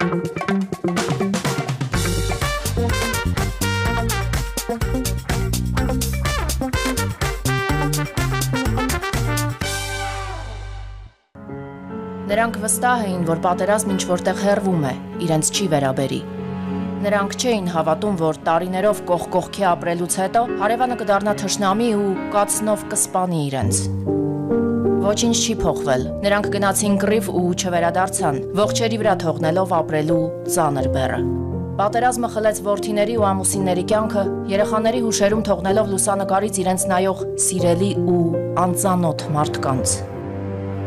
Նրանք վստահ էին, որ պատերազմը ինչ-որտեղ հեռվում է, իրենց չի վերաբերի։ Նրանք չէին հավատում, որ տարիներով կողք-կողքի ապրելուց հետո հարևանը կդառնա թշնամի ու կացնով կսպանի իրենց։ Ոչինչ չի փոխվել։ Նրանք գնացին կռիվ ու չվերադարձան, ողջերի վրա թողնելով ապրելու ծանր բեռը։ Պատերազմը խլեց որդիների ու ամուսինների կյանքը, երեխաների հուշերում թողնելով լուսանկարից իրենց նայող սիրելի ու անծանոթ մարդկանց։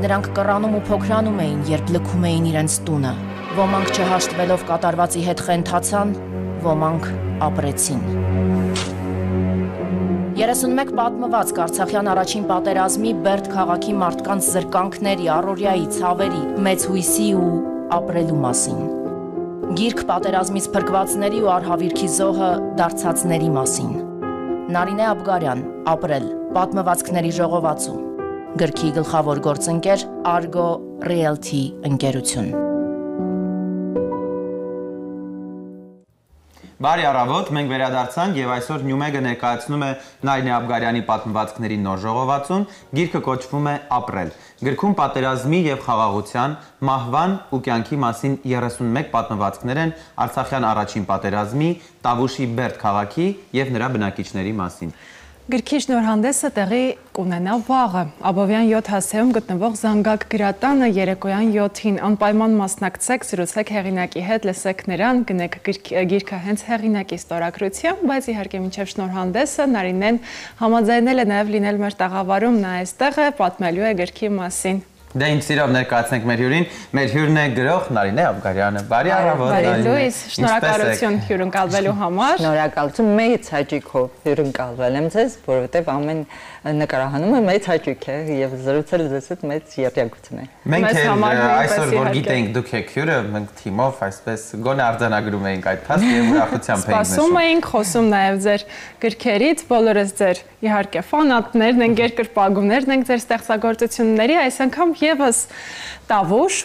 Նրանք կռանում ու փոքրանում էին, երբ լքում էին իրենց տունը։ Ոմանք չհաշտվելով կատարվածի հետ խենթացան, ոմանք ապրեցին։ 31 պատմվածք Արցախյան առաջին պատերազմի Բերդ քաղաքի մարդկանց զրկանքների, առօրյայի, ցավերի, մեծ հույսի ու ապրելու մասին։ Գիրք պատերազմից փրկվածների ու արհավիրքի զոհը դարձածների մասին։ Նարինե Աբգարյան, «Ապրել», պատմվածքների ժողովածու։ Գրքի գլխավոր գործընկեր Argo Realty ընկերություն։ Բարի առավոտ, մենք վերադարձանք եւ այսօր Նյումեգը ներկայացնում է Նարինե Աբգարյանի պատմվածքների նոր ժողովածուն, գիրքը կոչվում է «Ապրել»։ Գրքում պատերազմի եւ խաղաղության, մահվան ու կյանքի մասին 31 պատմվածքներ են Արցախյան առաջին պատերազմի, Տավուշի Բերդ քաղաքի եւ նրա բնակիչների մասին։ Գրքի շնորհանդեսը տեղի կունենա վաղը, Աբովյան 7 հասցեում գտնվող Զանգակ գրատանը երեկոյան 7-ին, անպայման մասնակցեք, զրուցեք հեղինակի հետ, լսեք նրան, գնեք գիրքը հենց հեղինակի ստորագրությամբ, բայց իհարկե մինչև շնորհանդեսը Նարինեն համաձայնել է նաև լինել մեր տաղավարում, նա այստեղ է, պատմելու է գրքի մասին։ Դե ինձ սիրով ներկայացնենք մեր հյուրին, մեր հյուրն է գրող Նարինե Աբգարյանը։ Բարի առավոտ։ Բարի լույս, շնորհակալություն հյուրընկալվելու համար։ Շնորհակալություն, մեծ հաճույքով հյուրընկալվել եմ ձեզ, որովհետև ամեն նկարահանումը մեծ հաճույք է եւ զրուցել ձեզ հետ մեծ երջանկություն է։ Մենք այսօր որ գիտենք դուք եք հյուրը, մենք թիմով այսպես գոնե արձանագրում էինք այդ փաստը եւ ուրախությամբ էինք նշում։ Սպասում էինք, խոսում նաեւ ձեր գրքերից, բոլորս ձեր իհարկե ֆանատներն ենք, երկրպագուներն ենք ձեր ստեղծագործությունների, այս անգամ եւս Տավուշ,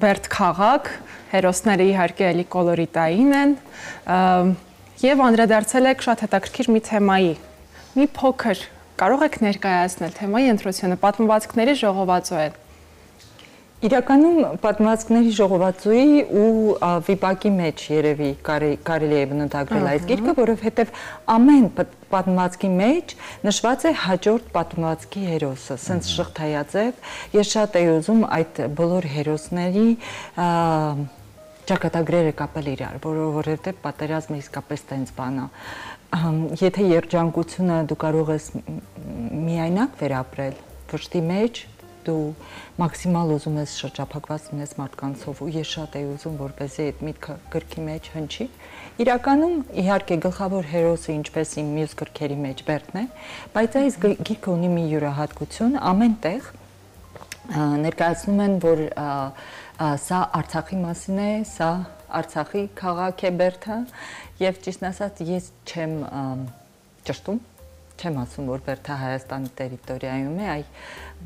Բերդ քաղաք, հերոսները իհարկե էլի կոլորիտային են եւ անդրադարձել եք շատ հետաքրքիր մի թեմայի։ Մի փոքր կարող եք ներկայացնել թեմայի ընտրությունը, պատմվածքների ժողովածու է։ Իրականում պատմվածքների ժողովածուի ու վիպակի մեջ երևի կարելի է բնութագրել այս գիրքը, որովհետև ամեն պատմվածքի մեջ նշված է հաջորդ պատմվածքի հերոսը, սենց շղթայաձև։ Ես շատ էի ուզում այդ բոլոր հերոսների ճակատագրերը կապել իրար, որովհետև պատերազմը իսկապես տենց բան է։ Եթե երջանկությունը դու կարող ես միայնակ վերապրել, վշտի մեջ դու մաքսիմալ ուզում ես շրջափակված լինես մարդկանցով ու ես շատ էի ուզում, որպեսզի այդ միտքը գրքի մեջ հնչի։ Իրականում իհարկե գլխավոր հերոսը ինչպես իմ մյուս գրքերի մեջ Բերդն է, բայց այս գիրքը ունի մի յուրահատկություն, ամեն տեղ ներկայացնում են, որ սա Արցախի մասին է, սա Արցախի քաղաք է Բերդը եւ ճիշտ ասած ես չեմ ճշտում, չեմ ասում, որ Բերդը Հայաստանի տերիտորիայում է,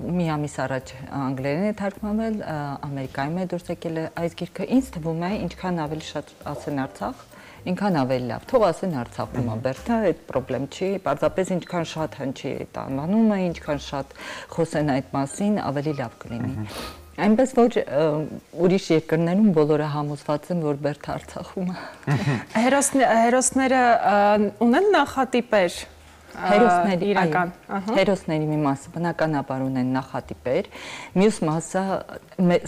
մի ամիս առաջ անգլերեն է թարգմանվել, Ամերիկայում է դուրս եկել այս գիրքը, ինձ թվում է, ինչքան ավելի շատ ասեն Արցախ, ինքան ավելի լավ, թող ասեն Արցախում է Բերդը, այդ պրոբլեմ չի, պարզապես ինչքան շատ հնչի այդ անվանումը, ինչքան շատ խոսեն այդ մասին, ավելի լավ կլինի։ Այնպես որ ուրիշ երկրներում բոլորը համոզված են, որ Բերդը Արցախում է։ Հերոսները ունեն նախատիպեր։ Հերոսների իրական, հերոսների մի մասը բնականաբար ունեն նախատիպեր, մյուս մասը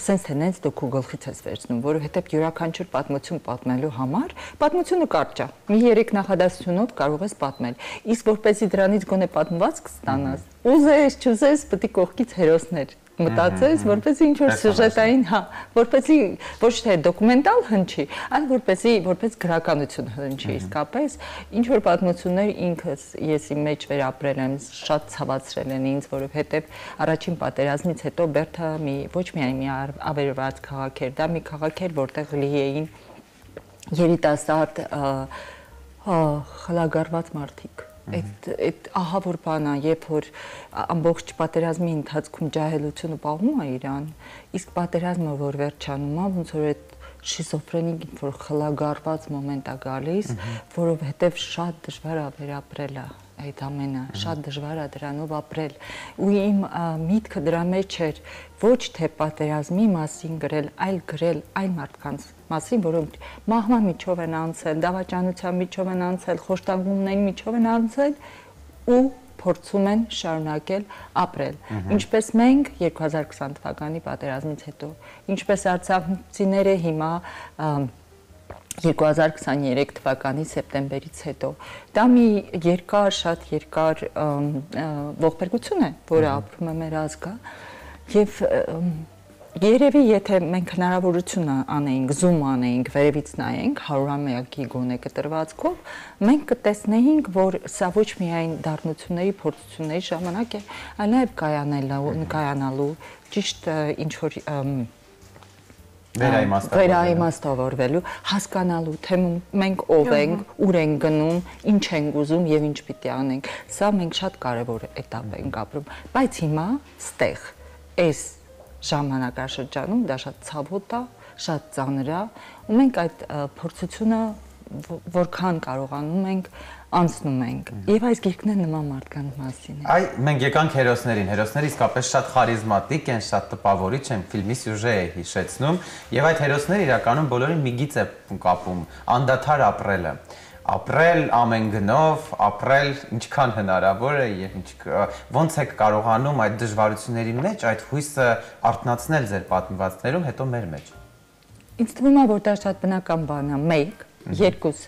սենց թենենց դու քո գլխից ես վերցնում, որովհետև յուրաքանչյուր պատմություն պատմելու համար պատմությունը կարճ է, մի 3 նախադասությունով կարող ես պատմել, իսկ որպեսզի դրանից գոնե պատմվածք ստանաս, ուզես, չուզես, պետք է կողքից հերոսներ մտածես, որպեսզի ինչ-որ սյուժետային, որպեսզի ոչ թե դոկումենտալ հնչի, այլ որպես գրականություն հնչի իսկապես, ինչ-որ պատմություններ ինքս ես իմ մեջ վերապրել եմ, շատ ցավացրել են ինձ, որովհետև առաջին պատերազմից հետո Բերդը ոչ միայն մի ավերված քաղաք էր, դա մի քաղաք էր, որտեղ լի էին երիտասարդ խելագարված մարդիկ։ Այդ ահա որ բան է, երբ որ ամբողջ պատերազմի ընթացքում ջահելությունը պահում է իրան, իսկ պատերազմը որ վերջանում է, ոնց որ այդ շիզոֆրենիկ որ խլագարված մոմենտ է գալիս, որովհետև շատ դժվար է վերապրել այդ ամենը, շատ դժվար է դրանով ապրել։ Ու իմ միտքը դրա մեջ էր ոչ թե պատերազմի մասին գրել, այլ գրել այն մարդկանց մասին, որոնք մահվան միջով են անցել, դավաճանության միջով են անցել, խոշտանգումների միջով են անցել ու փորձում են շարունակել ապրել։ Ինչպես մենք 2020 թվականի պատերազմից հետո, ինչպես արցախցիները հիմա 2023 թվականի սեպտեմբերից հետո։ Դա մի շատ երկար ողբերգություն է, որը ապրում է մեր ազգը, եւ երևի եթե մենք հնարավորություն անեինք, զում անեինք, վերևից նայենք 100-ամյակի գոնե կտրվածքով, մենք կտեսնեինք, որ սա ոչ միայն դառնությունների, փորձությունների ժամանակ է, այլ նաև կայանալու, ճիշտ ինչ որ վերաիմաստավորվելու, հասկանալու, թե մենք ով ենք, ուր ենք գնում, ինչ ենք ուզում եւ ինչ պիտի անենք։ Սա մենք շատ կարեւոր էտապ ենք ապրում, բայց հիմա ստեղ այս ժամանակաշրջանում դա շատ ցավոտ է, շատ ծանր է, ու մենք այդ փորձությունը որքան կարողանում ենք անցնում ենք։ Եվ այս գիրքն է նման մարդկանց մասին։ Այ մենք եկանք հերոսներին, հերոսները իսկապես շատ խարիզմատիկ են, շատ տպավորիչ են, ֆիլմի սյուժե է հիշեցնում, եւ այդ հերոսները իրականում բոլորին մի գիծ է կապում՝ անդադար ապրելը։ Ապրել ամեն գնով, ապրել ինչքան հնարավոր է եւ ոնց եք կարողանում այդ դժվարությունների մեջ այդ հույսը արթնացնել ձեր պատմվածքներում, հետո մեր մեջ։ Ինձ թվում է, որ դա շատ բնական բան է, մեկ, երկուս,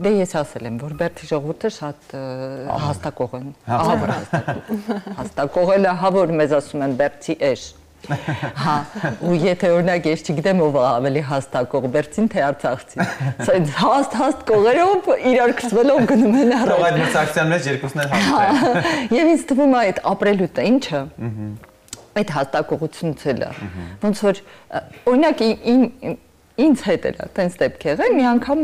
դե ես ասել եմ, որ Բերդի ժողովուրդը շատ հաստակող են, ահավոր հաստակողելը, որ մեզ ասում են Բերդի էշ, հա, ու եթե օրինակ ես չգիտեմ ով ավելի հաստակող, Բերդին թե Արցախցին, սենց հաստ կողերով իրար քրսվելով գնում են առաջ։ Թող այդ մրցակցության մեջ երկուսն էլ հաստ է։ Եվ ինձ թվում է այդ ապրելու տը ինչը, այդ հաստակողությունից էլ է, ոնց որ օրինակ ինձ հետ էլ է, տենց դեպք եղել, մի անգամ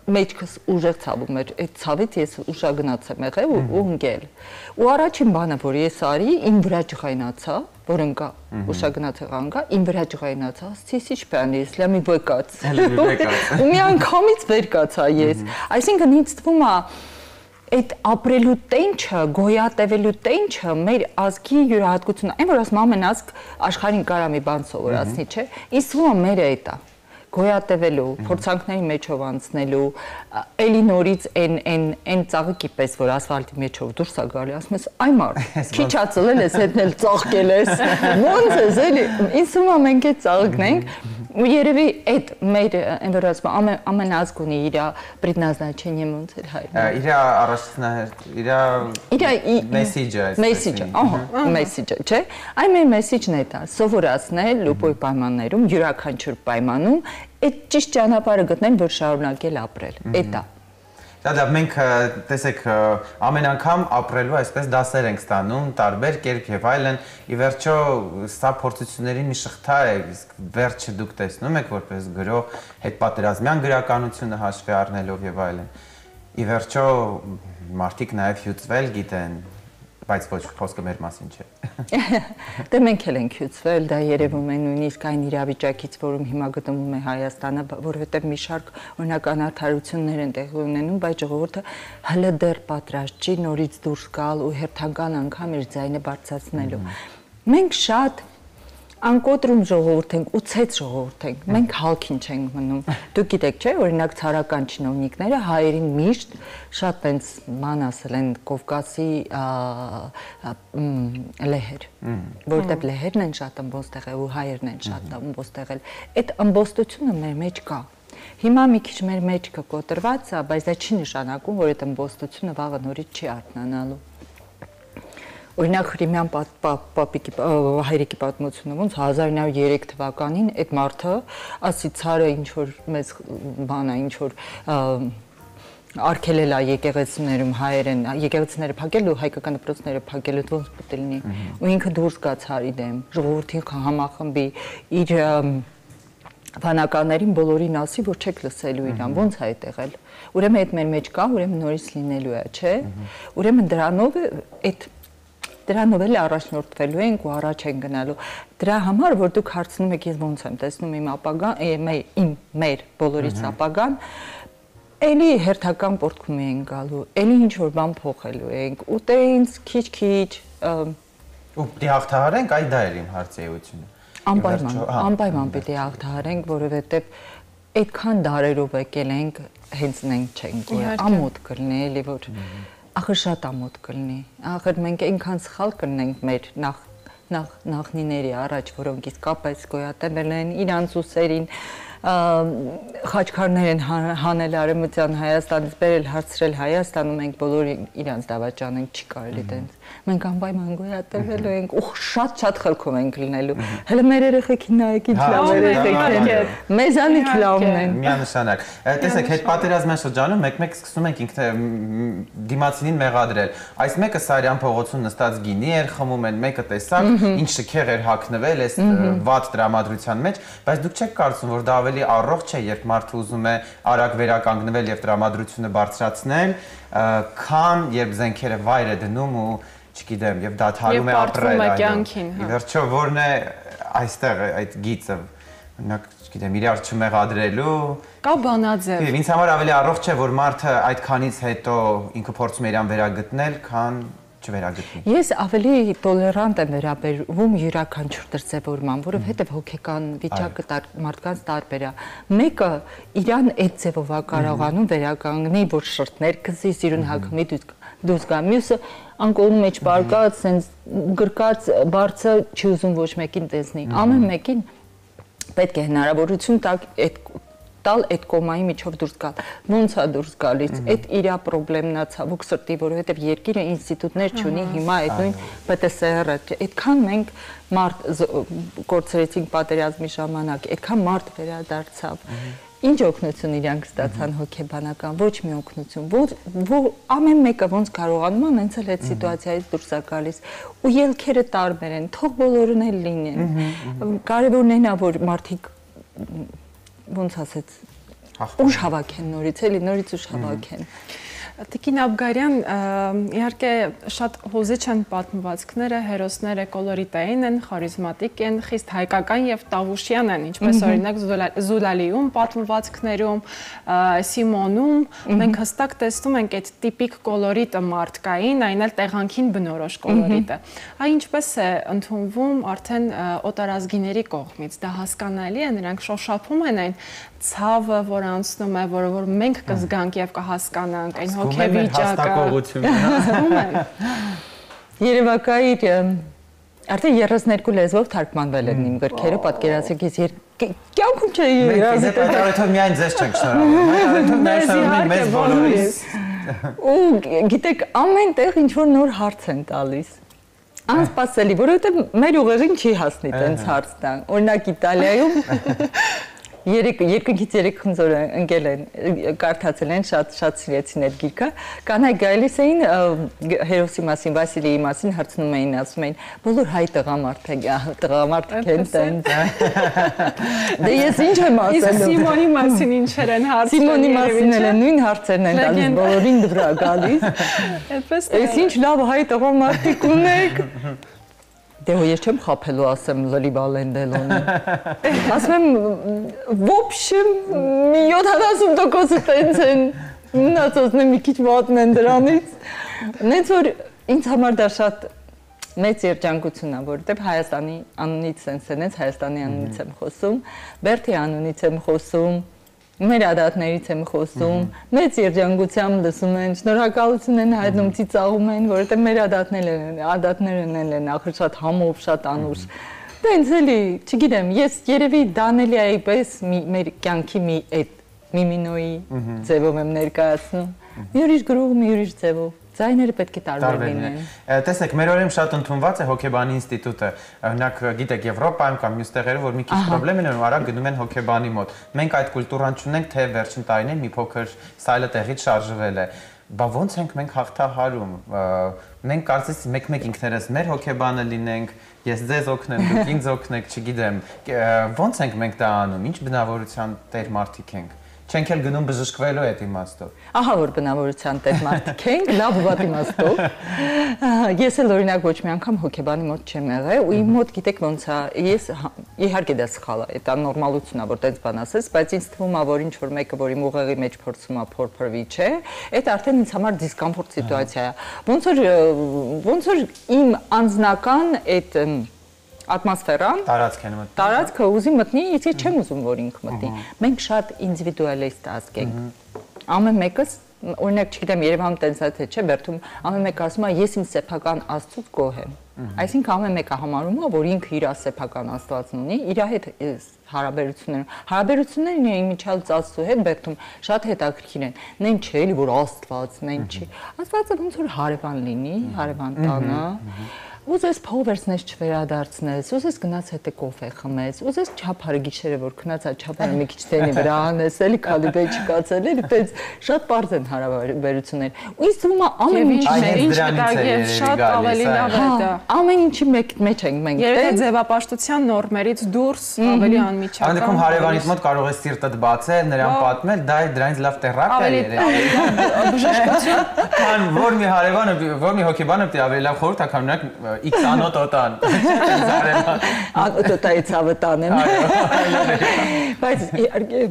մեջքս ուժեղ ցավում էր, այդ ցավից ես ուշագնաց եմ եղել ու ընկել։ Ու առաջին բանը, որ ես արի, իմ վրա ջղայնացա, որ ընկա, ուշագնաց եղանքա, իմ վրա ջղայնացա, ասեցի, «Ինչպես ես, լամի բեկած»։ Ու մի անգամից վեր կացա ես։ Այսինքն ինձ թվում է այդ ապրելու տենչը, գոյատևելու տենչը մեր ազգի յուրահատկությունն է, այն որ ասում ամեն ազգ աշխարհին կարա մի բան սովորացնի, չէ՞։ Ինձ թվում է մեր է դա գոյատևելու, փորձանքների մեջով անցնելու, էլի նորից այն ծաղիկի պես, որ ասֆալտի մեջով դուրս է գալի, ասում ես, այ մարդ, քիչ ածել ես, հետնել ծաղկել ես, ոնց ես, էլի, ինձ թվում է մենք այդ ծաղիկն ենք, ու երևի այդ մեր այն որ ասում ամեն ազգ ունի իր предназначение ոնց էր հայ։ Իր մեսեջը, չէ՞։ Այն մեր մեսեջն է դա, սովորացնել լուպոյ պայմաններում, յուրաքանչյուր պայմանում այդ ճիշտ ճանապարհը գտնել, որ շարունակել ապրել։ Էդ է։ Դա մենք տեսեք ամեն անգամ ապրելու այսպես դասեր ենք ստանում, տարբեր կերպ եւ այլն, ի վերջո սա փորձությունների մի շղթա է, իսկ վերջը դուք տեսնում եք որպես գրող հետպատերազմյան գրականությունը հաշվի առնելով եւ այլն։ Ի վերջո մարդիկ նաեւ հյուծվել գիտեն, բայց ոչ խոսքը մեր մասին չէ։ Դե մենք էլ ենք հյուծվել, դա երևում է նույնիսկ այն իրավիճակից, որում հիմա գտնվում է Հայաստանը, որովհետև մի շարք օրինակ անարդարություններ են տեղի ունենում, բայց ժողովուրդը հələ դեռ պատրաստ չի նորից դուրս գալ ու հերթական անգամ իր ձայնը բարձրացնելու։ Մենք շատ անկոտրում ժողովուրդ ենք, ուծեց ժողովուրդ ենք, մենք հալքին չենք մնում։ Դուք գիտեք, չէ՞, օրինակ ցարական չինովնիկները հայերին միշտ շատ տենց ման ասել են Կովկասի լեհեր, որտեղ լեհերն են շատ ըմբոստ եղել ու հայերն են շատ ըմբոստ եղել։ Այդ ըմբոստությունը մեր մեջ կա։ Հիմա մի քիչ մեր մեջ կկոտրված է, բայց դա չի նշանակում, որ այդ ըմբոստությունը վաղը նորից չի արթնանալու։ Օրինակ Հրիմյան պապիկի հայրիկի պատմությունը ոնց 1903 թվականին այդ մարդը ասի ցարը ինչ որ մեծ բան է, ինչ որ արգելել է եկեղեցիներում հայերեն, եկեղեցիները փակել ու հայկական դպրոցները փակել, ոնց պետք է լինի։ Ու ինքը դուրս գա ցարի դեմ, ժողովրդին համախմբի իր վանականներին բոլորին ասի, որ չեք լսելու իրան, ոնց է այդ եղել։ Ուրեմն այդ մեր մեջ կա, ուրեմն նորից լինելու է, չէ՞։ Ուրեմն դրանով այդ դրանով էլ առաջնորդվելու ենք ու առաջ են գնալու։ Դրա համար, որ դուք հարցնում եք, ես ոնց եմ տեսնում իմ ապագան, մեր բոլորից ապագան, էլի հերթական պորտքումի են գալու, էլի ինչ-որ բան փոխելու ենք, ու տենց քիչ-քիչ ու պիտի հաղթահարենք, այ դա էր իմ հարցեությունը։ Անպայման պիտի հաղթահարենք, որովհետև այդքան դարերով եկել ենք, հենց նենք չենք, որ ամոթ կլինի, էլի որ ախր շատ ամոթ կլինի, ախր մենք այնքան սխալ կլինենք մեր նախնիների առաջ, որոնք իսկապես գոյատևել են իրանց ուսերին, խաչքարներ են հանել Արևմտյան Հայաստանից, բերել հարցրել Հայաստանում, մենք բոլորը իրանց դավաճան ենք, չի կարելի տենց։ Մենք անպայման գոյատևելու ենք ու շատ խելքով ենք լինելու։ Հələ մեր երեխեքին նայեք ինչ լավ երեխեք են։ Մեզանից լավն են։ Միանշանակ։ Տեսեք, հետպատերազմյան շրջանում մեկ-մեկ սկսում ենք դիմացինին մեղադրել։ Այս մեկը Սարյան փողոցում նստած գինի էր խմում են, մեկը տեսակ, ինչ շքեղ էր հագնվել այս վատ տրամադրության մեջ, բայց դուք չեք կարծում, որ դա ավելի առողջ է, երբ մարդը ուզում է արագ վերականգնվել եւ տրամադրությունը բարձրացնել, քան երբ զենքերը վայր է դնում ու չգիտեմ, եւ դադարում է ապրել այո։ Ի վերջո որն է այստեղ այդ գիծը, օրինակ, չգիտեմ, իրար չմեղադրելու։ Կա բանաձև։ Ինձ համար ավելի առողջ է, որ մարդը այդքանից հետո ինքը փորձում է իրան վերագտնել, քան չվերագտնի։ Ես ավելի տոլերանտ եմ վերաբերվում յուրաքանչյուր դրսևորման, որովհետև հոգեկան վիճակը մարդկանց տարբեր է։ Մեկը իրան այդ ձևով է կարողանում վերականգնի, որ շրթներ քսի, սիրուն հագմի դուրս գա։ Մյուսը անկողնու մեջ պարկած, սենց գրկած, բարձը չի ուզում ոչ մեկին տեսնի։ Ամեն մեկին պետք է հնարավորություն տալ այդ կոմայի միջով դուրս գալ։ Ոնց է դուրս գալիս։ Այդ իրա խնդրեմն է ցավոք սրտի, որովհետև երկիրը ինստիտուտներ չունի, հիմա այդ նույն ՊՏՍՌ-ը, այդքան մենք մարդ կորցրեցինք պատերազմի ժամանակ, այդքան մարդ վերադարձավ։ Ինչ օգնություն իրանք ստացան հոգեբանական, ոչ մի օգնություն, ամեն մեկը ոնց կարողանում է, հենց էլ այդ սիտուացիայից դուրս է գալիս, ու ելքերը տարբեր են, թող բոլորն էլ լինեն։ Կարևորն այն է, որ մարդիկ ոնց ասեց, ուժ հավաքեն նորից, էլի նորից ուժ հավաքեն։ Տիկին Աբգարյան, իհարկե շատ հուզիչ են պատմվածքները, հերոսները կոլորիտային են, խարիզմատիկ են, խիստ հայկական եւ տավուշյան են, ինչպես օրինակ Զուլալիում պատմվածքներում, Սիմոնում, մենք հստակ տեսնում ենք այդ տիպիկ կոլորիտը մարդկային, այն էլ տեղանքին բնորոշ կոլորիտը։ Այ ինչպես է ընդունվում արդեն օտարազգիների կողմից, դա հասկանալի է, նրանք շոշափում են այն ցավը, որ անցնում է, որ մենք կզգանք եւ կհասկանանք այն հոգեվիճակը։ Երևակայիր արդեն 32 լեզվով թարգմանվել են իմ գրքերը, պատկերացրեք ես կյանքում չէի երազել։ Այդ առիթով միայն ձեզ չենք շնորհավորում, այդ առիթով մեզ բոլորիս։ Ու գիտեք, ամեն տեղ ինչ որ նոր հարց են տալիս։ Անսպասելի, որովհետև մեր ուղեղին չի հասնի տենց հարց տան։ Օրինակ Իտալիայում երկնքից երեք խնձոր ընկել են, կարդացել են, շատ սիրեցին այդ գիրքը, կանայք գալիս էին հերոսի մասին, Վասիլիի մասին հարցնում էին, ասում էին, բոլոր հայ տղամարդիկ են տենց։ Դե ես ինչ եմ ասելու։ Սիմոնի մասին ինչեր են հարցնում։ Սիմոնի մասին էլ նույն հարցերն են տալիս, բոլորին վրա գալիս։ Էս ինչ լավ հայ տղամարդիկ ունեք։ Դե ես չեմ խափելու ասեմ լրիվ ալենդելոնը։ Ասում եմ, в общем, 70% տենց են, մնացածն է մի քիչ վատն են դրանից։ Նենց որ ինձ համար դա շատ մեծ երջանկություն է, որովհետև Հայաստանի անունից sense նենց Հայաստանի անունից եմ խոսում, Բերթի անունից եմ խոսում, մեր ադատներից եմ խոսում, մեծ երջանկությամբ լսում են, շնորհակալություն են հայտնում, ծիծաղում են, որովհետև մեր ադատներն են ախր շատ համով, շատ անուշ։ Տենց էլի, չգիտեմ, ես երևի Դանելի այպես մեր կյանքի մի մինոյի ձևով եմ ներկայացնում, մի ուրիշ գրող, մի ուրիշ ձևով։ Ձայները պետք է տարբեր լինեն։ Տեսեք, մեր օրերում շատ ընդունված է հոգեբանի ինստիտուտը։ Օրինակ, գիտեք, Եվրոպայում կամ մյուս տեղերում, որ մի քիչ խնդրեմ են ու արագ գնում են հոգեբանի մոտ։ Մենք այդ կուլտուրան չունենք, թե վերջին տարիներին մի փոքր սայլը տեղից շարժվել է։ Բա ոնց ենք մենք հաղթահարում։ Մենք կարծես մեկ-մեկ ինքներս մեր հոգեբանը լինենք, ես ձեզ օգնեմ, դուք ինձ օգնեք, չգիտեմ։ Ոնց ենք մենք դա անում, ինչ բնավորության տեր մարդիկ ենք։ Չենք էլ գնում բժշկվելու այդ իմաստով։ Ահա որ բնավորության տեղ մարդիկ ենք, լավ վատ իմաստով։ Ես էլ օրինակ ոչ մի անգամ հոգեբանի մոտ չեմ եղել, ու իմ մոտ գիտեք ոնց է, ես իհարկե դա սխալ է, դա նորմալությունն է, որ տենց բան ասես, բայց ինձ թվում է, որ ինչ որ մեկը, որ իմ ուղեղի մեջ փորձում է փորփրվի, չէ, այդ արդեն ինձ համար դիսկոմֆորտ սիտուացիա է։ Ոնց որ իմ անձնական այդ ատմոսֆերան տարածքը ուզի մտնի, իսկ չեմ ուզում որ ինքը մտնի։ Մենք շատ ինդիվիդուալիստ ազգ ենք։ Ամեն մեկս, օրինակ, չգիտեմ, Երևանում տենց է թե չէ, Բերդում ամեն մեկը ասում է ես իմ սեփական աստծուց գոհ եմ։ Այսինքն ամեն մեկը համարում է, որ ինքը իր սեփական աստվածն ունի, իր հետ հարաբերությունները իմիջիալ Աստծո հետ Բերդում շատ հետաքրքիր են։ Նեն չէ, էլի որ Աստված, նեն չի։ Աստվածը ոնց որ հարևան լինի, հարևան տանը։ Ուզես փողվերցնես չվերադարձնես, ուզես գնաց հետը կոֆե խմես, ուզես չափարը գիշերը որ քնացա չափարը մի քիչ տենի վրա անես, էլի քալիբե չկացել, էլի տենց շատ པարզ են հարաբերություններ։ Ու ինձ թվում է ամեն ինչ եւ շատ ավելի լավ է դա։ Ամեն ինչի մեջ ենք մենք։ Եթե ձևապաշտության նորմերից դուրս ավելի անմիջական։ Այնքան հարևանից մոտ կարող ես սիրտդ բացել, նրան պատմել, դա դրանից լավ թերապիա է։ Բժշկություն։ Ան որ մի հարևանը, որ մի հոգեբանը պետք է ավելի լավ խորհուրդ տա, քան նրանք X անոտոտան։ Անոտոտայի ցավը տանեմ։ Բայց իհարկե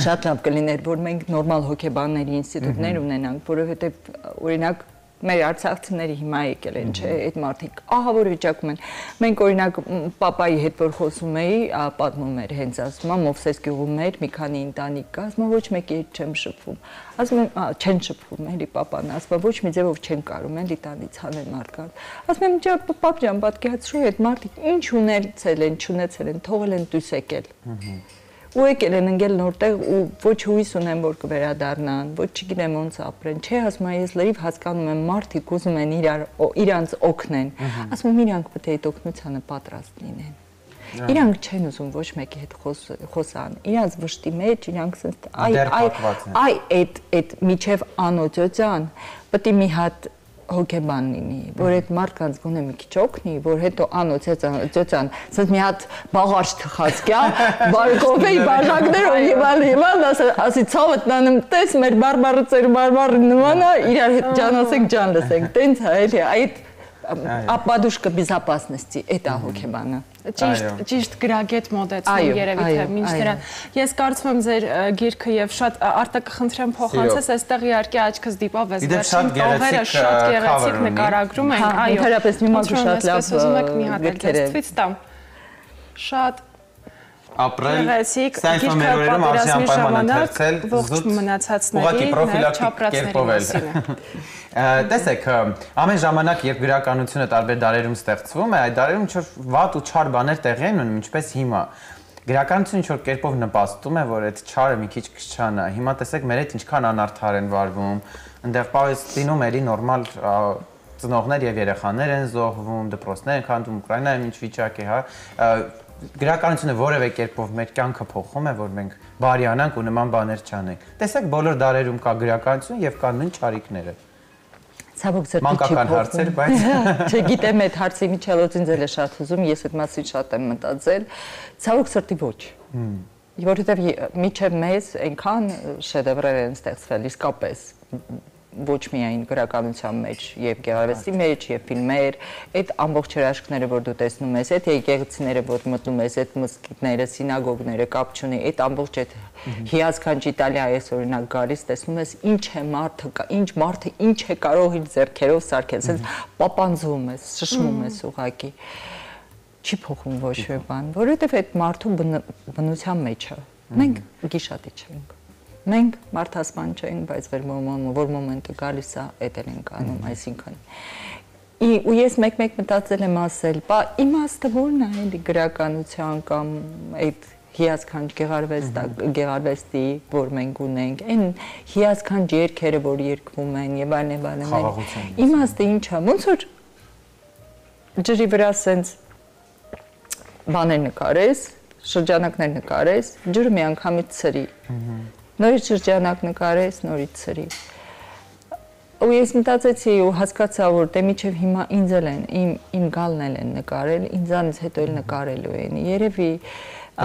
շատ լավ կլիներ, որ մենք նորմալ հոգեբանների ինստիտուտներ ունենանք, որովհետև օրինակ մեր արցախցիների հիմա եկել են, չէ, այդ մարդիկ ահա որ վիճակում են։ Մենք օրինակ պապայի հետ որ խոսում էի, պատմում էր, հենց ասում եմ, Մովսես գյուղում էր, մի քանի ընտանիք կա, ասում եմ ոչ մեկի հետ չեմ շփվում։ Ասում եմ, չեն շփվում, էլի պապան, ասում եմ, ոչ մի ձևով չեն կարում էլի տանից հանել մարդկանց։ Ասում եմ, պապ ջան, պատկերացրու այդ մարդիկ ինչ ունեցել են, չունեցել են, թողել են դուս եկել։ Ու եկել են ընկել նորտեղ ու ոչ հույս ունեմ որ կվերադառնան, ոչ չգիտեմ ոնց ապրեն։ Չէ, ասում եմ, ես լրիվ հասկանում եմ, մարդիկ ուզում են իրանց օգնեն։ Ասում եմ, իրանք պետք է այդ օգնությանը պատրաստ լինեն։ Իրանք չեն ուզում ոչ մեկի հետ խոսան։ Իրանց վշտի մեջ, իրանք ասեն, այդ միջև անօծոծան պետք է մի հատ հոգեբան լինի, որ այդ մարդկանց գոնե մի քիչ օգնի, որ հետո անօծոծան, ասած մի հատ բաղարջ թխած կյա, բարկոֆեի բաժակներով եւալ, ասի ցավդ նանեմ, տես մեր բարբարը ծեր բարբարը նմանա, իրար հետ ջան ասենք, ջան լսենք, տենց է, էլի, այդ ապադուշկա безопасности, это հոգեբանը։ Ճիշտ գրագետ մոդեցում երևի թե մինչդեռ ես կարծում եմ ձեր գիրքը եւ շատ արտակը խնդրեմ փոխանցես այստեղ իհարկե աչքս դիպավ ես վերջին տողերը շատ գեղեցիկ նկարագրում են այո ընդհանրապես մի մոտ շատ լավ ուզում եք մի հատ ցույց տամ շատ ապրել սայնֆը մեր օրերում արժի անպայման ընթերցել ողջ մնացածների չապրածների կերպով տեսեք ամեն ժամանակ երբ գրականությունը տարբեր դարերում ստեղծվում է այդ դարերում ինչ-որ վատ ու չար բաներ տեղի են ունենում ինչպես հիմա գրականությունը ինչ-որ կերպով նպաստում է որ այդ չարը մի քիչ կչանա հիմա տեսեք մեր հետ ինչքան անարդար են վարվում այնտեղ Պաղեստինում էլի նորմալ ծնողներ եւ երեխաներ են զոհվում դպրոցներ են քանդում Ուկրաինայում ինչ վիճակ է հա գրականությունը որևէ կերպով մեր կյանքը փոխում է, որ մենք բարիանանք ու նման բաներ չանենք։ Տեսեք, բոլոր դարերում կա գրականություն եւ կան նույն չարիքները։ Ցավոք սրտի մանկական հարցեր, բայց չգիտեմ այդ հարցի միջելոցին ձել է շատ ուզում, ես այդ մասին շատ եմ մտածել։ Ցավոք սրտի ոչ։ Որովհետեւ միջև մեզ այնքան շեդևրեր են ստեղծվել իսկապես ոչ միայն գրականության մեջ եւ գեղարվեստի մեջ եւ ֆիլմեր, այդ ամբողջ հրաշքները որ դու տեսնում ես, այդ եկեղեցիները որ մտնում ես, այդ մզկիթները, սինագոգները կապ չունի, այդ ամբողջ այդ հիասքանչ Իտալիա այս օրինակ գալիս տեսնում ես ինչ է մարդը, ինչ մարդը ինչ է կարող իր ձեռքերով սարքել, ասես պապանձում ես, շշմում ես ուղակի։ Չի փոխում ոչ մի բան, որովհետեւ այդ մարդու բնության մեջ է։ Մենք գիշատի չենք։ Մենք մարդասպան չենք, բայց որ մոմենտը գալիս է, այդ էլ ենք անում, այսինքն։ Ու ես մեկ-մեկ մտածել եմ ասել, բա իմաստը ո՞րն է էլի գրականության կամ այդ հիասքանչ գեղարվեստի, որ մենք ունենք, այն հիասքանչ երգերը, որ երգվում են եւ այլն, իմաստը ինչ է, ոնց որ ջրի վրա սենց բաներ նկարես, շրջանակներ նկարես, ջուրը մի անգամից ցրի։ Նորից շրջանակ նկարես, նորից ցրի։ Ու ես մտածեցի ու հասկացա, որ դե միջև հիմա ինձ էլ են, իմ գալն են նկարել, ինձանից հետո էլ նկարելու են։ Երևի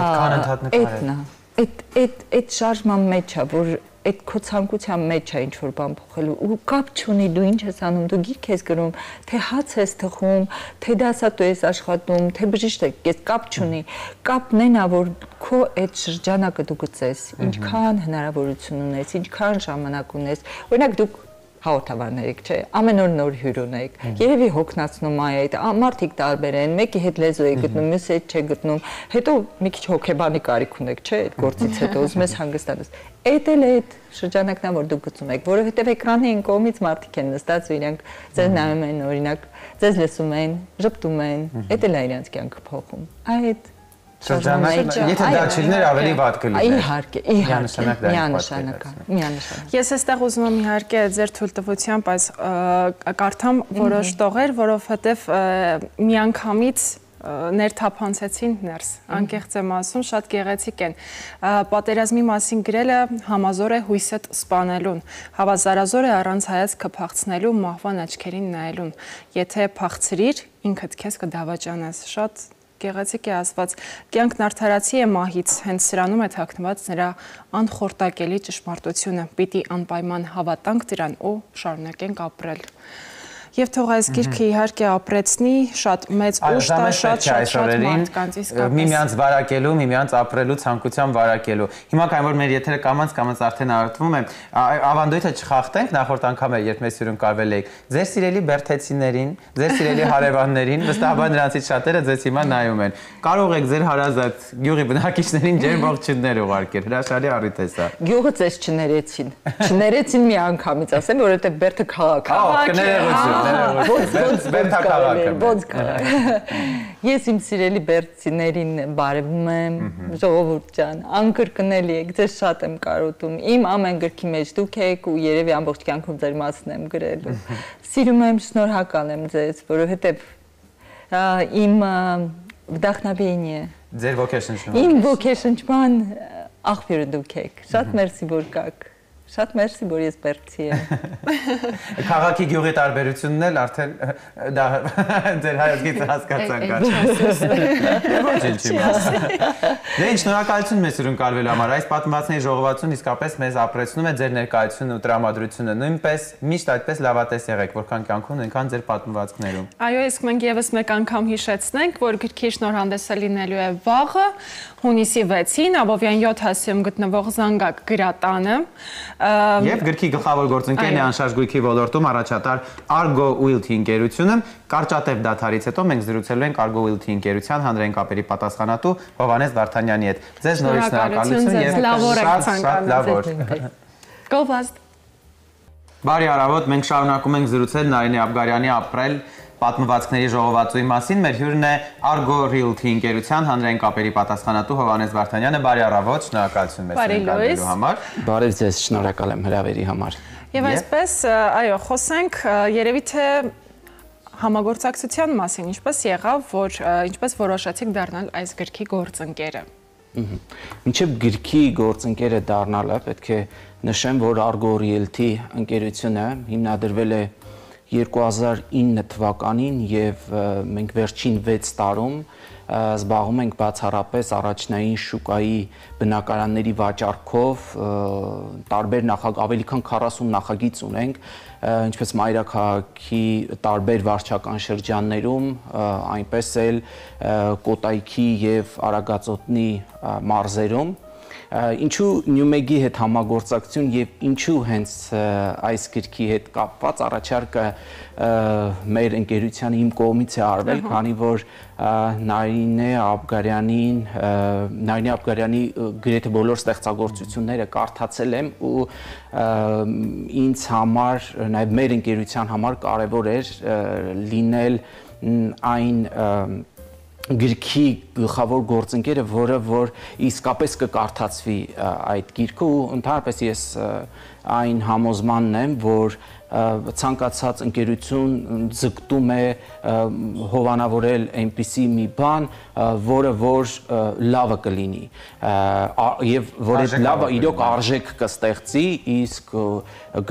այդքան ընդհատ նկարել։ այդ շարժման մեջ է, որ այդ քո ցանկության մեջ է ինչ որ բան փոխելու ու կապ չունի դու ինչ ես անում, դու գիրք ես գրում, թե հաց ես թխում, թե դասատու ես աշխատում, թե բժիշկ ես, կապ չունի։ Կապն այն է, որ քո այդ շրջանակը դու գծես, ինչքան հնարավորություն ունես, ինչքան ժամանակ ունես։ Օրինակ դուք հաղորդավարներ եք, չէ՞, ամեն օր նոր հյուր ունեք։ Երևի հոգնածնում է այդ, մարդիկ տարբեր են, մեկի հետ լեզու եք գտնում, մյուսի հետ չեք գտնում, հետո մի քիչ հոգեբանի կարիք ունեք, չէ՞, այդ գործից հետո ուզում ես հանգստանալ։ Այդ էլ է այդ շրջանակն է, որ դուք գծում եք, որովհետև էկրանի այն կողմից մարդիկ են նստած ու իրենք ձեզ նայում են, օրինակ, ձեզ լսում են, ժպտում են, այդ էլ է իրենց կյանքը փոխում։ Այդ շրջանակը, եթե դա չլիներ, ավելի վատ կլիներ։ Իհարկե, միանշանակ։ Ես այստեղ ուզում եմ իհարկե ձեր թույլտվությամբ այս կարդամ որոշ տողեր, որովհետև միանգամից ներթափանցեցին ներս, անկեղծ եմ ասում, շատ գեղեցիկ են։ Պատերազմի մասին գրելը համազոր է հույսդ սպանելուն, հավասարազոր է առանց հայացքը փախցնելու, մահվան աչքերին նայելուն։ Եթե փախցրիր, ինքդ քեզ կդավաճանես։ Շատ գեղեցիկ է ասված, կյանքն արդարացի է մահից, հենց սրանում է թաքնված նրա անխորտակելի ճշմարտությունը, պիտի անպայման հավատանք դրան ու շարունակենք ապրել։ Եվ թող այս գիրքը իհարկե ապրեցնի, շատ մեծ ուժ տա, շատ մարդկանց իսկապես։ Միմյանց վարակելու, միմյանց ապրելու ցանկության վարակելու։ Հիմա կային որ մեր եթերը կամած արդեն արդվում է։ Ավանդույթը չխախտենք, նախորդ անգամ երբ մեզ հյուրընկալվել էիք, ձեր սիրելի բերթեցիներին, ձեր սիրելի հարևաններին, վստահաբար նրանցից շատերը ձեզ հիմա նայում են։ Կարող եք ձեր հարազատ գյուղի բնակիչներին ջերմ ողջույններ ուղարկել։ Հրաշալի առիթ է սա։ Գյուղը ձեզ չներեցին մի անգամից, ասեմ, որովհետև Բերթը քաղաք է։ Ես իմ սիրելի բերդցիներին բարևում եմ, ժողովուրդ ջան, անկրկնելի եք, ձեզ շատ եմ կարոտում, իմ ամեն գրքի մեջ դուք եք ու երևի ամբողջ կյանքում ձեր մասն եմ գրելու։ Սիրում եմ, շնորհակալ եմ ձեզ, որովհետև իմ վդախնաբինի է։ Ձեր ոգեշնչման։ Իմ ոգեշնչման աղբյուրը դուք եք, շատ մերսի որ կաք։ Շատ մերսի, որ ես բերդցի եմ։ Քաղաքի գյուղի տարբերությունն էլ արդեն դա ձեր հայացքից հասկացանք Դե շնորհակալություն մեզ հյուրընկալվելու համար։ Այս պատմվածքների ժողովածուն իսկապես մեզ ապրեցնում է ձեր ներկայությունն ու տրամադրությունը։ Նույնպես միշտ այդպես լավատես եղեք, որքան կյանքում, այնքան ձեր պատմվածքներում։ Այո, իսկ մենք եւս մեկ անգամ հիշեցնենք, որ գրքի շնորհանդեսը լինելու է վաղը, հունիսի 6-ին Աբովյան 7 հասցեում գտնվող Զանգակ գրատանը։ Եվ գրքի գլխավոր գործընկերն է անշարժ գույքի ոլորտում առաջատար Argo Wilty ընկերությունը։ Կարճատև դադարից հետո մենք զրուցելու ենք Argo Wilty ընկերության հանրային կապերի պատասխանատու Հովհաննես Վարդանյանի հետ։ Ձեզ նորից շնորհակալություն եւ շատ լավ օր։ Գովազդ։ Բարի առավոտ, մենք շարունակում ենք զրուցել Նարինե Աբգարյանի «Ապրել» պատմվածքների ժողովածուի մասին։ Մեր հյուրն է Argo Realty ընկերության հանրային կապերի պատասխանատու Հովհաննես Վարդանյանը։ Բարի առավոտ, շնորհակալություն մեզ հյուրընկալվելու համար։ Բարև ձեզ, շնորհակալ եմ հրավերի համար։ Եվ այսպես, այո, խոսենք երևի թե համագործակցության մասին, ինչպես եղավ, որ ինչպես որոշեցիք դառնալ այս գրքի գործընկերը։ Մինչև գրքի գործընկերը դառնալը պետք է նշեմ, որ Argo Realty ընկերությունը հիմնադրվել է 2009 թվականին եւ մենք վերջին 6 տարում զբաղվում ենք բացառապես առաջնային շուկայի բնակարանների վաճառքով, տարբեր ավելի քան 40 նախագիծ ունենք, ինչպես մայրաքաղաքի տարբեր վարչական շրջաններում, այնպես էլ Կոտայքի եւ Արագածոտնի մարզերում։ Ինչու Նյումեգի հետ համագործակցություն եւ ինչու հենց այս գրքի հետ կապված առաջարկը մեր ընկերության իմ կողմից է արվել, քանի որ Նարինե Աբգարյանի գրեթե բոլոր ստեղծագործությունները կարդացել եմ ու ինձ համար, նաեւ մեր ընկերության համար կարեւոր էր լինել այն գրքի գլխավոր գործընկերը, որ իսկապես կկարդացվի այդ գիրքը ու ընդհանրապես ես այն համոզմանն եմ, որ ցանկացած ընկերություն ձգտում է հովանավորել այնպիսի մի բան, որը որ լավը կլինի եւ որ այդ լավը իրոք արժեք կստեղծի, իսկ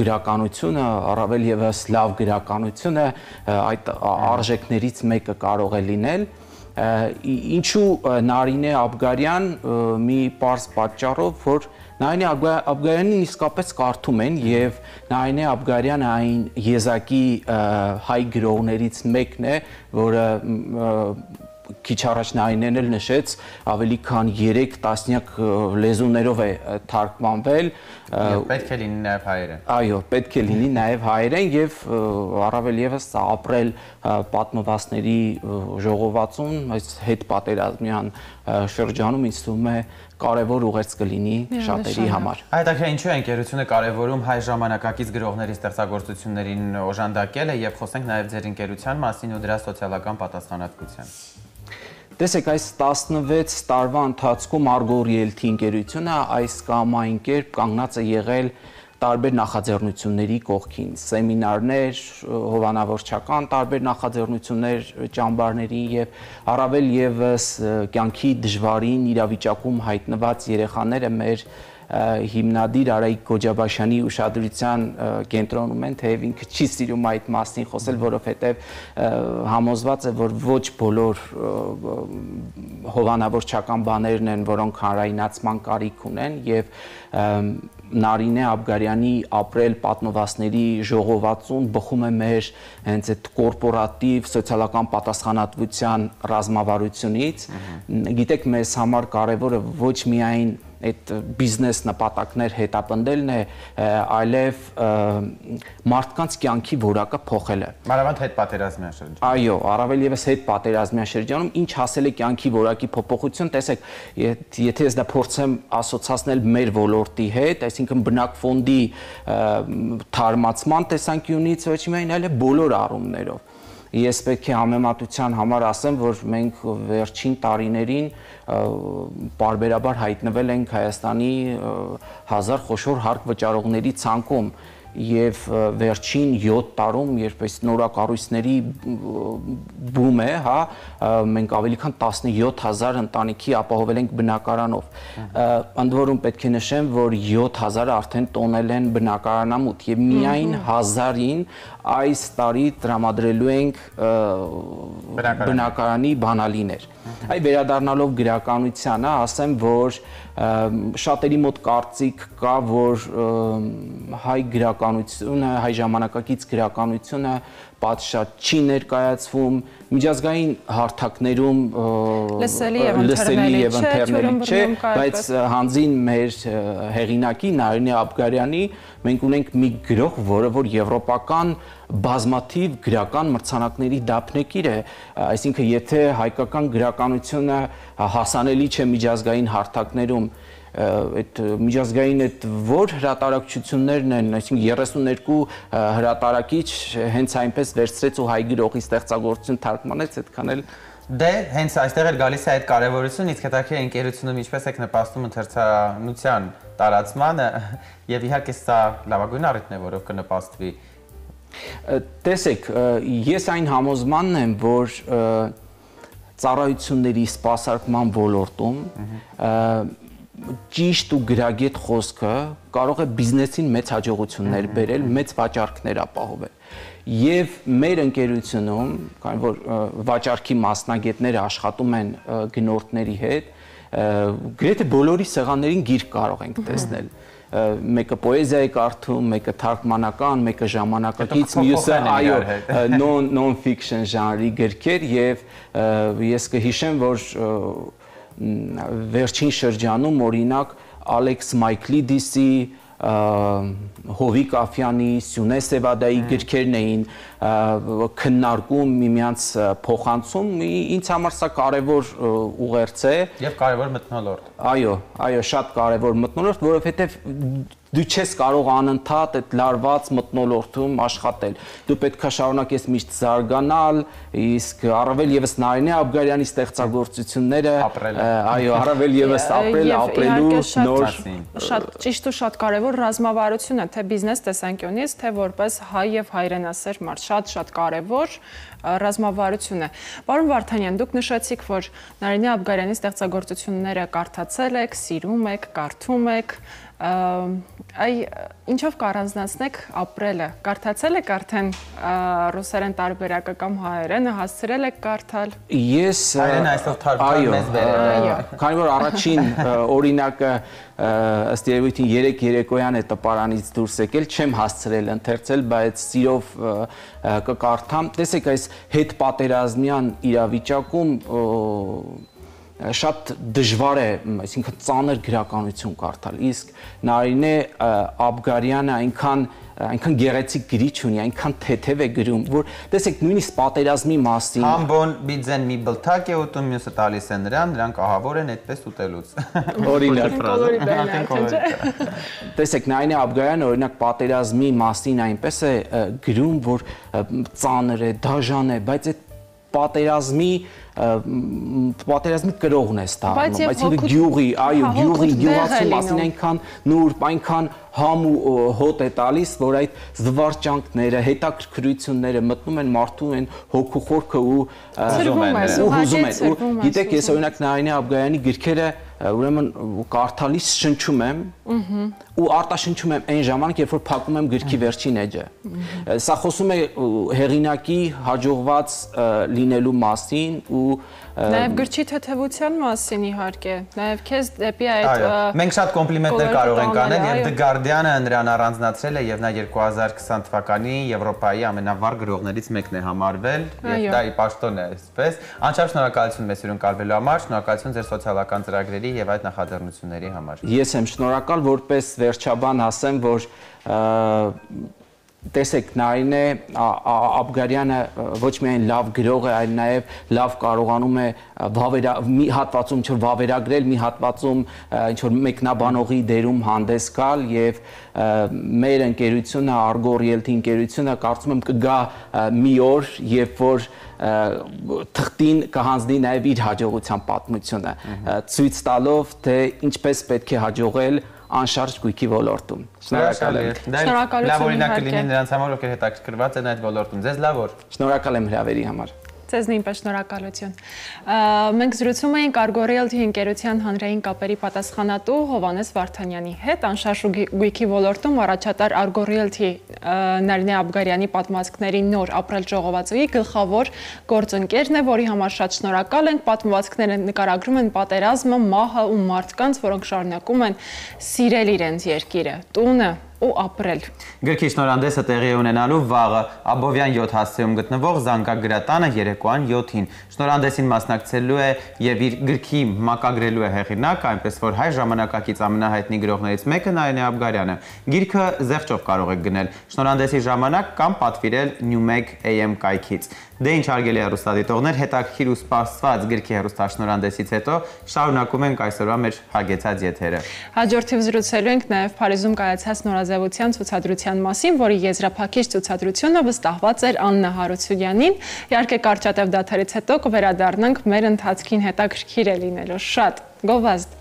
գրականությունը, առավել եւս լավ գրականությունը այդ արժեքներից մեկը կարող է լինել Ինչու Նարինե Աբգարյան մի պարզ պատճառով, որ Նարինե Աբգարյանին իսկապես կարդում են եւ Նարինե Աբգարյանը այն եզակի հայ գրողներից մեկն է, որը քիչ առաջ Նարինեն էլ նշեց, ավելի քան 3 տասնյակ լեզուներով է թարգմանվել։ Եվ պետք է լինի նաև հայերեն։ Այո, պետք է լինի նաև հայերեն եւ առավել եւս ապրել պատմվածքների ժողովածուն, այս հետպատերազմյան շրջանում ինձ թվում է կարևոր ուղերձ կլինի շատերի համար։ Հետաքրքիր ինչու է ընկերությունը կարևորում հայ ժամանակակից գրողների ստեղծագործություններին օժանդակելը եւ խոսենք նաև ձեր ընկերության մասին ու դրա սոցիալական պատասխանատվության։ Տեսեք, այս 16 տարվա ընթացքում Argo-Realty ընկերությունը այս կամ այն կերպ կանգնած է եղել տարբեր նախաձեռնությունների կողքին, սեմինարներ, հովանավորչական տարբեր նախաձեռնություններ ճամբարների եւ առավել եւս կյանքի դժվարին իրավիճակում հայտնված երեխաները մեր հիմնադիր Արայիկ Քոջաբաշյանի ուշադրության կենտրոնում են, թեև ինքը չի սիրում այդ մասին խոսել, որովհետև համոզված է, որ ոչ բոլոր հովանավորչական բաներն են, որոնք հանրայնացման կարիք ունեն եւ Նարինե Աբգարյանի ապրել պատմվածքների ժողովածուն բխում է մեր հենց այդ կորպորատիվ սոցիալական պատասխանատվության ռազմավարությունից։ Գիտեք, մեզ համար կարևորը ոչ միայն այդ բիզնես նպատակներ հետապնդելն է, այլև մարդկանց կյանքի որակը փոխելը։ Մանավանդ հետպատերազմյան շրջանում։ Այո, առավել եւս հետպատերազմյան շրջանում ինչ հասել է կյանքի որակի փոփոխություն, տեսեք, եթե ես դա փորձեմ ասոցացնել մեր ոլորտի հետ, այսինքն բնակ ֆոնդի թարմացման տեսանկյունից ոչ միայն, այլև բոլոր առումներով։ Ես պետք է համեմատության համար ասեմ, որ մենք վերջին տարիներին պարբերաբար հայտնվել ենք Հայաստանի 1000 խոշոր հարկ վճարողների ցանկում եւ վերջին 7 տարում, երբ այս նորակառույցների բում է, հա, մենք ավելի քան 17000 ընտանիքի ապահովել ենք բնակարանով։ Ընդ որում պետք է նշեմ, որ 7000-ը արդեն տոնել են բնակարանամուտ եւ միայն 1000-ին այս տարի տրամադրելու ենք բնակարանի բանալիներ։ Այ վերադառնալով գրականությանը, ասեմ, որ շատերի մոտ կարծիք կա, որ հայ գրականությունը, հայ ժամանակակից գրականությունը պատշաճ չի ներկայացվում, միջազգային հարթակներում լսելի եւ ընթերնելի չէ, բայց հանձին մեր հեղինակի Նարինե Աբգարյանի մենք ունենք մի գրող, որը որ եվրոպական բազմաթիվ գրական մրցանակների դափնեկիր է, այսինքն եթե հայկական գրականությունը հասանելի չէ միջազգային հարթակներում, այդ միջազգային այդ որ հրատարակչություններն են, այսինքն 32 հրատարակիչ հենց այնպես վերցրեց ու հայ գրողի ստեղծագործություն թարգմանեց, այդքան էլ Դե հենց այստեղ էլ գալիս է այդ կարևորությունը, իսկ հետաքրքիր ընկերությունում ինչպես եք նպաստում ընթերցանության տարածմանը եւ իհարկե սա լավագույն առիթն է, որով կնպաստվի։ Տեսեք, ես այն համոզմանն եմ, որ ծառայությունների սպասարկման ոլորտում ճիշտ ու գրագետ խոսքը կարող է բիզնեսին մեծ հաջողություններ բերել, մեծ վաճառքներ ապահովել։ Եվ մեր ընկերությունում, քանի որ վաճառքի մասնագետները աշխատում են գնորդների հետ, գրեթե բոլորի սեղաններին գիրք կարող ենք տեսնել։ Մեկը պոեզիա է կարդում, մեկը թարգմանական, մեկը ժամանակակից, մյուսը այո, non-fiction ժանրի գրքեր եւ ես կհիշեմ, որ վերջին շրջանում օրինակ Ալեքս Մայքլիդիսի, Հովիկ Աֆյանի, Սյունե Սևադայի գրքերն էին քննարկում, միմյանց փոխանցում, ինձ համար սա կարևոր ուղերձ է եւ կարևոր մթնոլորտ։ Այո, շատ կարևոր մթնոլորտ, որովհետեւ դու չես կարող անընդհատ այդ լարված մթնոլորտում աշխատել։ Դու պետք է շարունակես միշտ զարգանալ, իսկ առավել եւս Նարինե Աբգարյանի ստեղծագործությունները, այո, առավել եւս ապրելու նոր շատ ճիշտ ու շատ կարևոր ռազմավարություն է, թե բիզնես տեսանկյունից, թե որպես հայ եւ հայրենասեր մարդ, շատ կարևոր ռազմավարություն է։ Պարոն Վարդանյան, դուք նշեցիք, որ Նարինե Աբգարյանի ստեղծագործությունները կարդացել եք, սիրում եք, կարդում եք, Այ ինչով կառանձնացնեք ապրելը։ Կարդացել եք արդեն ռուսերեն տարբերակը կամ հայերենը, հասցրել եք կարդալ։ Ես հայերեն այսօր թարգման մեզ վերել։ Քանի որ առաջին օրինակը ըստ երևույթին 3 երեկոյան է տպարանից դուրս եկել, չեմ հասցրել ընթերցել, բայց սիրով կկարդամ։ Տեսեք, այս հետպատերազմյան իրավիճակում շատ դժվար է, այսինքն ծանր գրականություն կարդալ։ Իսկ Նարինե Աբգարյանը այնքան գեղեցիկ գրիչ ունի, այնքան թեթև է գրում, որ տեսեք նույնիսկ պատերազմի մասին Համբոն բիձեն մի բլթակ է ուտում, մյուսը տալիս է նրանք ահավոր են այդպես ուտելուց։ Օրինակ։ Տեսեք Նարինե Աբգարյանը օրինակ պատերազմի մասին այնպես է գրում, որ ծանր է, դաժան է, բայց այդ պատերազմի կրողն է ստանում, այսինքն գյուղի, այո, գյուղացու մասին այնքան նուրբ, այնքան համ ու հոտ է տալիս, որ այդ զվարճանքները, հետաքրքրությունները մտնում են մարդու են հոգու խորքը ու հուզում են։ Գիտեք, ես օրինակ Նարինե Աբգարյանի գրքերը ուրեմն կարդալիս շնչում եմ ու արտաշնչում եմ այն ժամանակ, երբ որ փակում եմ գրքի վերջին էջը։ Սա խոսում է հեղինակի հաջողված լինելու մասին ու Նաև գրչի թեթևության մասին իհարկե, նաև քեզ դեպի այդ Մենք շատ կոմպլիմենտներ կարող ենք անել եւ The Guardian-ը նրան առանձնացրել է եւ նա 2020 թվականի Եվրոպայի ամենավառ գրողներից մեկն է համարվել եւ դա ի պաշտոն է այսպես։ Անչափ շնորհակալություն մեզ հյուրընկալվելու համար, շնորհակալություն ձեր սոցիալական ծրագրերի եւ այդ նախաձեռնությունների համար։ Ես եմ շնորհակալ, որպես վերջաբան ասեմ, որ տեսեք Նարինե Աբգարյանը ոչ միայն լավ գրող է, այլ նաև լավ կարողանում է մի հատվածում ինչ-որ վավերագրել, մի հատվածում ինչ-որ մեկնաբանողի դերում հանդես գալ եւ մեր ընկերությունը, Argo Realty ընկերությունը կարծում եմ կգա մի օր, երբ որ թղթին կհանձնի նաև իր հաջողության պատմությունը, ցույց տալով թե ինչպես պետք է հաջողել անշարժ գույքի ոլորտում։ Շնորհակալ եմ։ Շնորհակալություն լավ օրինակ կլինի նրանց համար, ովքեր հետաքրքրված են այդ ոլորտում։ Ձեզ լավ օր։ Շնորհակալ եմ հրավերի համար։ Ձեզ նույնպես շնորհակալություն։ Մենք զրուցում էինք Argo Realty ընկերության հանրային կապերի պատասխանատու Հովհաննես Վարդանյանի հետ անշարժ գույքի ոլորտում առաջատար Argo Realty Նարինե Աբգարյանի պատմվածքների նոր ապրել ժողովածուի գլխավոր գործընկերն է, որի համար շատ շնորհակալ ենք։ Պատմվածքները նկարագրում են պատերազմը, մահը ու մարդկանց, որոնք շարունակում են սիրել իրենց երկիրը, տունը ու ապրել։ Գրքի շնորհանդեսը տեղի է ունենալու վաղը Աբովյան 7 հասցեում գտնվող Զանգագրատանը երեկոյան 7-ին։ Շնորհանդեսին մասնակցելու է եւ իր գրքի մակագրելու է հեղինակը, այնպես որ հայ ժամանակակից ամենահայտնի գրողներից մեկը Նարինե Աբգարյանը։ Գիրքը զեղչով կարող եք գնել շնորհանդեսի ժամանակ կամ պատվիրել Newmeg AM կայքից։ Դե ինչ հարգելի հեռուստադիտողներ, հետաքրքիր ու սպասված գրքի հեռուստաշնորհանդեսից հետո շարունակում ենք այսօրվա մեր հագեցած եթերը։ Հաջորդիվ զրուցելու ենք նաև Փարիզում կայացած նորաձևության ցուցադրության մասին, որի եզրափակիչ ցուցադրությունը վստահված էր Աննա Հարությունյանին։ Իհարկե կարճատև դադարից հետո կվերադառնանք մեր ընթացքին, հետաքրքիր է լինելու շատ գովազդ։